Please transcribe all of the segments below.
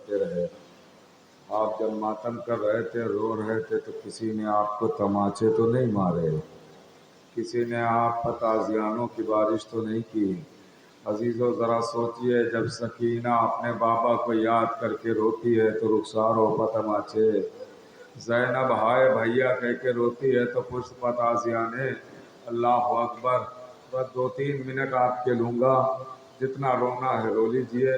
کرتے رہے۔ آپ جب ماتم کر رہے تھے، رو رہے تھے، تو کسی نے آپ کو تماچے تو نہیں مارے، کسی نے آپ پر تازیانوں کی بارش تو نہیں کی۔ عزیزو ذرا سوچئے، جب سکینہ اپنے بابا کو یاد کر کے روتی ہے تو رخسار ہو پر تماچے، زینب ہائے بھیا کہہ کے روتی ہے تو پشت پر تازیانے۔ اللہ اکبر۔ بس 2-3 منٹ آپ کے لوں گا، جتنا رونا ہے رو لیجئے،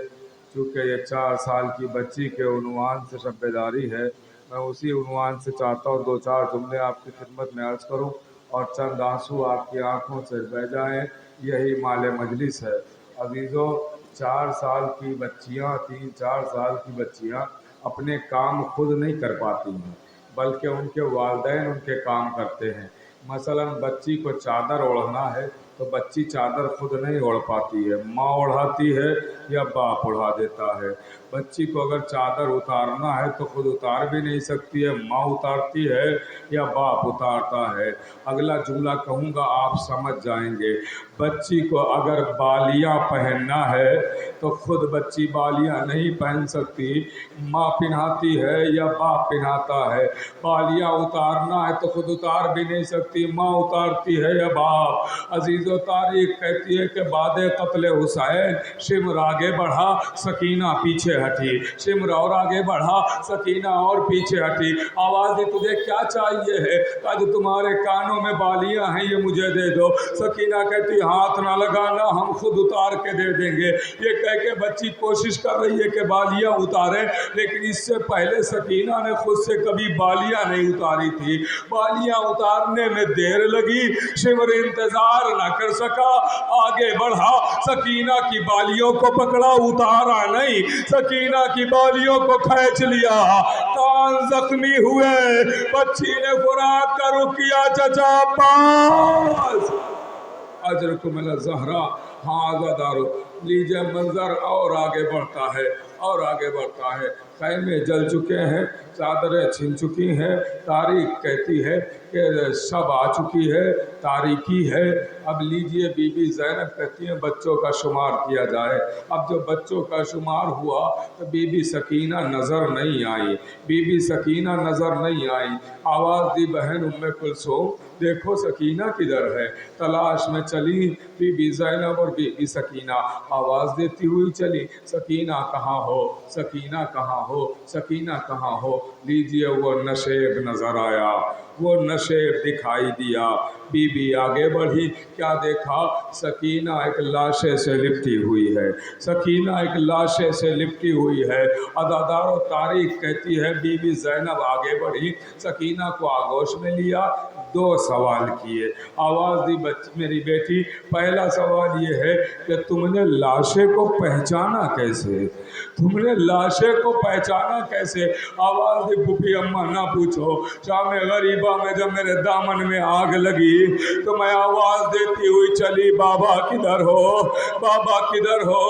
چونکہ یہ 4 سال کی بچی کے عنوان سے شب بیداری ہے، میں اسی عنوان سے چاہتا ہوں 2-4 جملے آپ کی خدمت میں عرض کروں اور چند آنسو آپ کی آنکھوں سے بہہ جائیں، یہی مال مجلس ہے۔ عزیزو، 4 سال کی بچیاں، 3-4 سال کی بچیاں اپنے کام خود نہیں کر پاتی ہیں، بلکہ ان کے والدین ان کے کام کرتے ہیں۔ مثلا بچی کو چادر اوڑھنا ہے تو بچی چادر خود نہیں اوڑھ پاتی ہے، ماں اوڑھاتی ہے یا باپ اوڑھا دیتا ہے۔ بچی کو اگر چادر اتارنا ہے تو خود اتار بھی نہیں سکتی ہے، ماں اتارتی ہے یا باپ اتارتا ہے۔ اگلا جملہ کہوں گا آپ سمجھ جائیں گے۔ بچی کو اگر بالیاں پہننا ہے تو خود بچی بالیاں نہیں پہن سکتی، ماں پہناتی ہے یا باپ پہناتا ہے۔ بالیاں اتارنا ہے تو خود اتار بھی نہیں سکتی، ماں اتارتی ہے یا باپ۔ عزیزو، تاریخ کہتی ہے کہ بعد قتل حسین شمر آگے بڑھا، سکینہ پیچھے ہٹی، شمر اور آگے بڑھا، سکینہ اور پیچھے ہٹی۔ آواز دی تجھے کیا چاہیے ہے؟ آج تمہارے کانوں میں بالیاں ہیں، یہ مجھے دے دو۔ سکینہ کہتی ہاتھ نہ لگانا، ہم خود اتار کے دے دیں گے۔ یہ کہہ کے بچی کوشش کر رہی ہے کہ بالیاں اتارے، لیکن اس سے پہلے سکینہ نے خود سے کبھی بالیاں نہیں اتاری تھی۔ بالیاں اتارنے میں دیر لگی، شمر انتظار نہ کر سکا، آگے بڑھا، سکینہ کی بالیوں کو پکڑا، اتارا نہیں، سکینہ کی بالیوں کو کھینچ لیا، کان زخمی ہوئے، بچی نے فراق کا رخ کیا، چچا عباس اجرکم الزہرا ہاذا دارو۔ لیجئے منظر اور آگے بڑھتا ہے اور آگے بڑھتا ہے۔ خیمے جل چکے ہیں، چادریں چھن چکی ہیں، تاریخ کہتی ہے کہ شب آ چکی ہے، تاریکی ہے۔ اب لیجئے بی بی زینب کہتی ہیں بچوں کا شمار کیا جائے۔ اب جو بچوں کا شمار ہوا تو بی بی سکینہ نظر نہیں آئی، بی بی سکینہ نظر نہیں آئی۔ آواز دی بہن ام کلثوم، دیکھو سکینہ کدھر ہے؟ تلاش میں چلی بی بی زینب اور بی بی سکینہ، آواز دیتی ہوئی چلی، سکینہ کہاں ہو، سکینہ کہاں ہو، سکینہ کہاں ہو؟ لیجئے وہ نشیب نظر آیا، وہ نشیب دکھائی دیا۔ بی بی آگے بڑھی، کیا دیکھا؟ سکینہ ایک لاشے سے لپٹی ہوئی ہے، سکینہ ایک لاشے سے لپٹی ہوئی ہے۔ عزادارو، تاریخ کہتی ہے بی بی زینب آگے بڑھی، سکینہ کو آغوش میں لیا، 2 سوال کیے۔ آواز دی میری بیٹی، پہلا سوال یہ ہے کہ تم نے لاشے کو پہچانا کیسے؟ تم نے لاشے کو پہچانا کیسے؟ آواز دی پھوپھی اماں نہ پوچھو، شام غریبہ میں جب میرے دامن میں آگ لگی تو میں آواز دیتی ہوئی چلی، بابا کدھر ہو، بابا کدھر ہو؟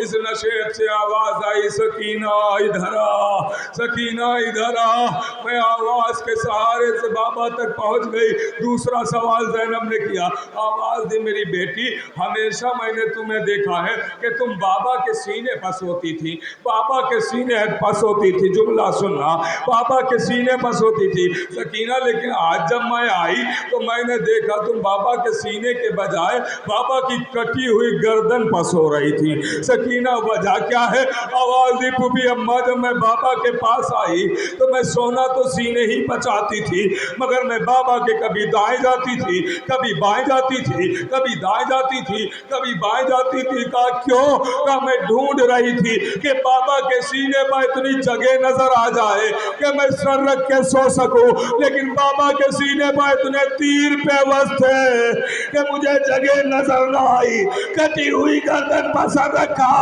اس نشیب سے آواز آئی، سکینہ ادھر آ، سکینہ ادھر آ۔ میں آواز کے سہارے سے بابا تک پہنچ گئی۔ دوسرا سوال زینب نے کیا، آواز دی میری بیٹی، ہمیشہ میں نے تمہیں دیکھا ہے کہ تم بابا کے سینے پر سوتی تھی، بابا کے سینے پر سوتی تھی، جملہ سننا، بابا کے سینے پر سوتی تھی سکینہ، لیکن آج جب میں آئی تو میں نے دیکھا تم بابا کے سینے کے بجائے بابا کی کٹی ہوئی گردن پر سو رہی تھی۔ سکینہ وجہ کیا ہے؟ آواز دی پھوپھی اماں، جب میں بابا کے پاس آئی تو میں سونا تو سینے ہی پر چاہتی تھی، مگر میں بابا کے کبھی دائیں جاتی تھی، کبھی بائیں جاتی تھی، کبھی دائیں جاتی تھی، کبھی بائیں جاتی تھی۔ کہا کیوں؟ کہا میں ڈھونڈ رہی تھی کہ بابا کے سینے پر اتنی جگہ نظر آ جائے کہ میں سر رکھ کے سو سکوں، لیکن بابا کے سینے پر اتنے تیر پیوست تھے کہ مجھے جگہ نظر نہ آئی، کٹی ہوئی گردن پر سر رکھا،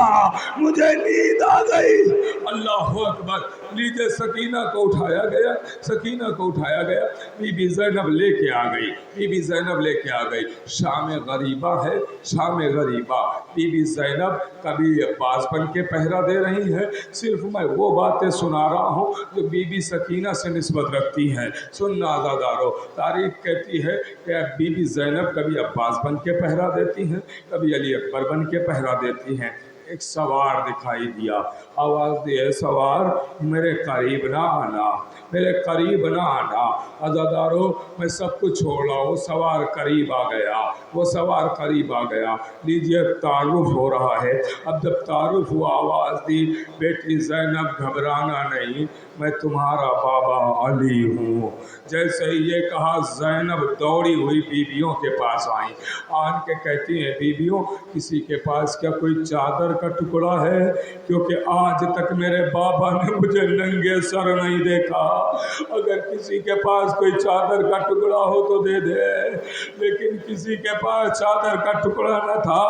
مجھے نیند آ گئی۔ اللہ اکبر۔ لیجئے سکینہ کو اٹھایا گیا، سکینہ کو اٹھایا گیا، بی بی زینب لے کے آ گئی، بی بی زینب لے کے آ گئی۔ شام غریبہ ہے، شام غریبہ۔ بی بی زینب کبھی عباس بن کے پہرا دے رہی ہے، صرف میں وہ باتیں سنا رہا ہوں جو بی بی سکینہ سے نسبت رکھتی ہیں۔ سننا عزادارو، تاریخ کہتی ہے کہ بی بی زینب کبھی عباس بن کے پہرا دیتی ہیں، کبھی علی اکبر بن کے پہرا دیتی ہیں۔ ایک سوار دکھائی دیا. آواز دی ہے سوار میرے قریب نہ آنا, میرے قریب نہ آنا. عزادارو میں سب کچھ چھوڑ رہا ہوں. سوار قریب آ گیا, وہ سوار قریب آ گیا. لیجئے تعارف ہو رہا ہے. اب جب تعارف ہوا آواز دی بیٹی زینب گھبرانا نہیں, میں تمہارا بابا علی ہوں. جیسے ہی یہ کہا زینب دوڑی ہوئی بیویوں کے پاس آئیں. آن کے کہتی ہیں بیویوں کسی کے پاس کیا کوئی چادر کا ٹکڑا ہے, کیونکہ آج تک میرے بابا نے مجھے ننگے سر نہیں دیکھا. اگر کسی کے پاس کوئی چادر کا ٹکڑا ہو تو دے دے. لیکن کسی کے پاس چادر کا ٹکڑا نہ تھا.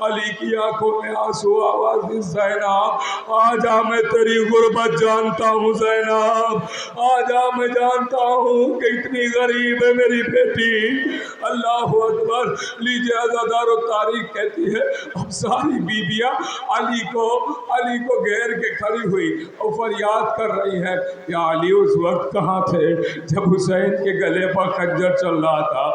علی کی آنکھوں میں آنسو. آواز دی زینب آج میں تیری غربت جانتا ہوں. زینب آج میں جانتا ہوں کہ اتنی غریب ہے میری بیٹی. اللہ اکبر. لیجیے عزادارو تاریخ کہتی ہے اب ساری بیویاں علی کو گھیر کے کھڑی ہوئی اور فریاد کر رہی ہے یا علی اس وقت کہاں تھے جب حسین کے گلے پر خنجر چل رہا تھا,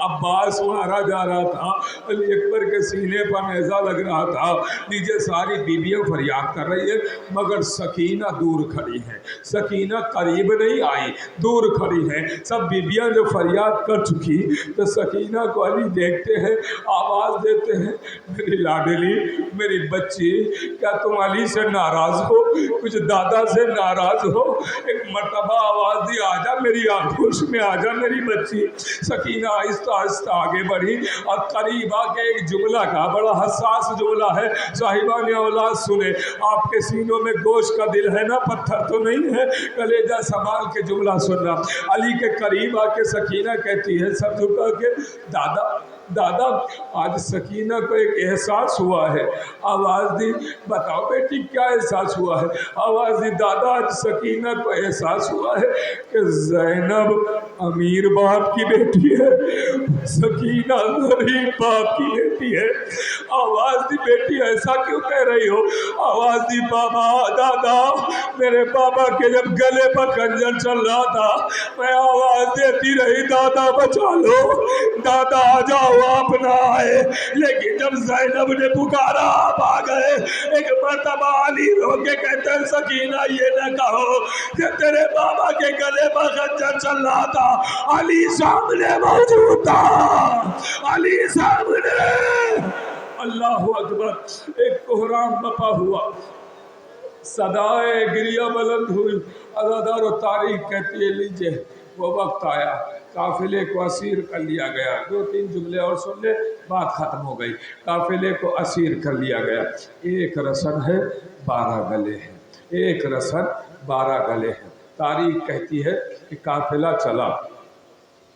عباس مارا جا رہا تھا, علی اکبر کے سینے پر نیزہ لگ رہا تھا. لیجیے ساری بیویاں فریاد کر رہی ہے مگر سکینہ دور کھڑی ہے. سکینہ قریب نہیں آئی, دور کھڑی ہے. سب بیویاں جو فریاد کر چکی تو سکینہ کو علی دیکھتے ہیں, آواز دیتے ہیں میری لاڈلی میری بچی کیا تم علی سے ناراض ہو, کچھ دادا سے ناراض ہو. ایک مرتبہ آواز دی آجا میری آگوش میں آجا میری بچی. سکینہ آہستہ آہستہ آگے بڑھی اور قریب آ کے ایک جملہ کا بڑا حساس جملہ ہے. صاحبان اولاد سنے, آپ کے سینوں میں گوشت کا دل ہے نا, پتھر تو نہیں ہے, کلیجہ سنبھال کے جملہ سننا. علی کے قریب آ کے سکینہ کہتی ہے سب جھکا کے دادا آج سکینہ کو ایک احساس ہوا ہے. آواز دی بتاؤ بیٹی کیا احساس ہوا ہے. آواز دی دادا آج سکینہ کو احساس ہوا ہے کہ زینب امیر باپ کی بیٹی ہے, سکینہ غریب باپ کی بیٹی ہے. آواز دی بیٹی ایسا کیوں کہہ رہی ہو. آواز دی بابا دادا میرے بابا کے جب گلے پر خنجر چل رہا تھا میں آواز دیتی رہی دادا بچا لو, دادا آ جاؤ آپ نہ آئے. لیکن جب زینب نے پکارا آپ آ گئے. ایک مرتبہ علی رو کے کہتے ہیں سکینہ یہ نہ کہو کہ تیرے بابا کے گلے پر خنجر چل رہا تھا, علی سامنے موجود تھا, علی سامنے. اللہ اکبر. ایک کوہرام بپا ہوا, صدائے گریہ بلند ہوئی. عزادار و تاریخ کہتی ہے لیجئے وہ وقت آیا قافلے کو اسیر کر لیا گیا. 2-3 جملے اور سن لے بات ختم ہو گئی. قافلے کو اسیر کر لیا گیا. ایک رسن ہے 12 گلے ہیں, ایک رسن 12 گلے ہیں. تاریخ کہتی ہے کہ قافلہ چلا.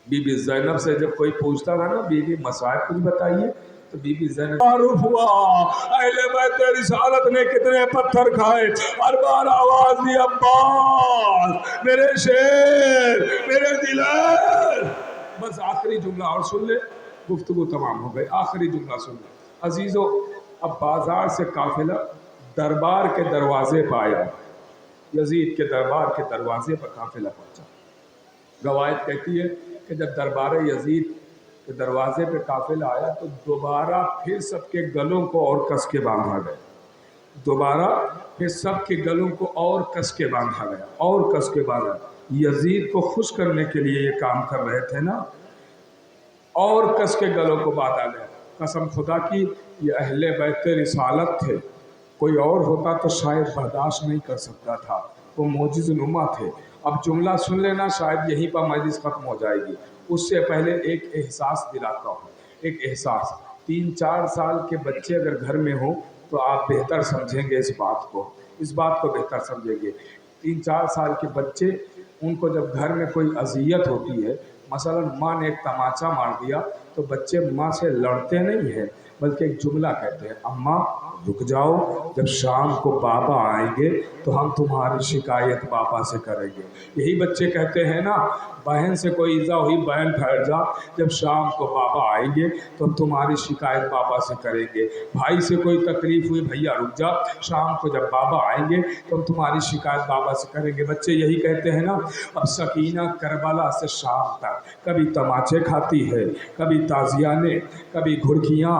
بی بی زینب سے جب کوئی پوچھتا تھا نا بی بی مسائل کچھ بتائیے تو بی بی زینب تعارف ہوا اہل بیت رسالت نے کتنے پتھر کھائے. ہر بار آواز دی عباس میرے شیر میرے دلیر. بس آخری جملہ اور سن لے گفتگو تمام ہو گئی. آخری جملہ سن لے عزیزو. اب بازار سے قافلہ دربار کے دروازے پہ آیا. یزید کے دربار کے دروازے پر قافلہ پہنچا. روایت کہتی ہے کہ جب دربار یزید کے دروازے پہ قافلہ آیا تو دوبارہ پھر سب کے گلوں کو اور کس کے باندھا گیا. دوبارہ پھر سب کے گلوں کو اور کس کے باندھا گیا, اور کس کے باندھا. یزید کو خوش کرنے کے لیے یہ کام کر رہے تھے نا, اور کس کے گلوں کو باندھا گیا. قسم خدا کی یہ اہل بیت رسالت تھے, کوئی اور ہوتا تو شاید برداشت نہیں کر سکتا تھا. وہ معجز نما تھے. اب جملہ سن لینا شاید یہیں پر مجلس ختم ہو جائے گی. اس سے پہلے ایک احساس دلاتا ہوں. ایک احساس 3-4 سال کے بچے اگر گھر میں ہوں تو آپ بہتر سمجھیں گے اس بات کو بہتر سمجھیں گے. 3-4 سال کے بچے, ان کو جب گھر میں کوئی اذیت ہوتی ہے, مثلا ماں نے ایک تماچا مار دیا تو بچے ماں سے لڑتے نہیں ہیں بلکہ ایک جملہ کہتے ہیں اماں رک جاؤ, جب شام کو بابا آئیں گے تو ہم تمہاری شکایت بابا سے کریں گے. یہی بچے کہتے ہیں نا بہن سے کوئی ایذا ہوئی بہن ٹھہر جا, جب شام کو بابا آئیں گے تو ہم تمہاری شکایت بابا سے کریں گے. بھائی سے کوئی تکلیف ہوئی بھیا رک جا, شام کو جب بابا آئیں گے تو ہم تمہاری شکایت بابا سے کریں گے. بچے یہی کہتے ہیں نا. اب سکینہ کربلا سے شام تک کبھی تماچے کھاتی ہے, کبھی تازیانے, کبھی گھڑکیاں,